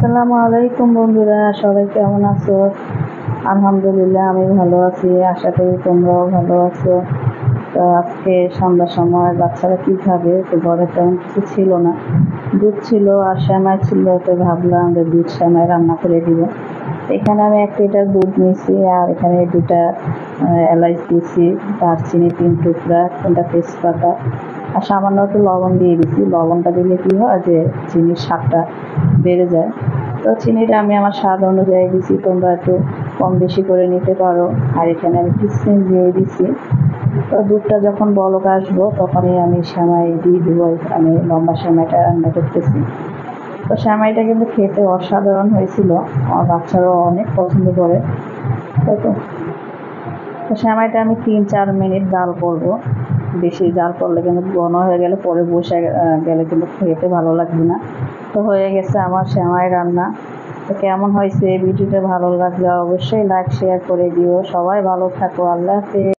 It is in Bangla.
আসসালামু আলাইকুম বন্ধুরা, সবাই কেমন আছো? আলহামদুলিল্লাহ আমি ভালো আছি, আশা করি তোমরাও ভালো আছো। তো আজকে সন্ধ্যার সময় বাচ্চারা কি খাবে, তো ঘরে তেমন কিছু ছিল না, দুধ ছিল আর সেমাই ছিল, তো ভাবলাম যে দুধ সেমাই রান্না করে দিব। এখানে আমি 1 লিটার দুধ নিয়েছি আর এখানে 2টা এলাচ দিয়েছি, দারচিনি 3 টুকরা, 3টা তেজপাতা আর সামান্য একটু লবণ দিয়ে দিচ্ছি। লবণটা দিলে কি হয় যে চিনির স্বাদটা বেড়ে যায়। তো চিনিটা আমি আমার স্বাদ অনুযায়ী দিছি, তোমরা একটু কম বেশি করে নিতে পারো। আর এখানে আমি কিশমিশ দিয়ে দিছি। তো দুধটা যখন বলক আসবো তখনই আমি সেমাই দিয়ে দেবো। আমি লম্বা সেমাইটা রান্না করতেছি। তো সেমাইটা কিন্তু খেতে অসাধারণ হয়েছিল, আমার বাচ্চারাও অনেক পছন্দ করে। তো তো সেমাইটা আমি 3-4 মিনিট জাল করব। বেশি জাল করলে কিন্তু ঘন হয়ে গেলে পরে বসে গেলে কিন্তু খেতে ভালো লাগবে না। তো হয়ে গেছে আমার সেমাই রান্না। তো কেমন হয়েছে, ভিডিওটা ভালো লাগলে অবশ্যই লাইক শেয়ার করে দিও। সবাই ভালো থাকো, আল্লাহ হাফেজ।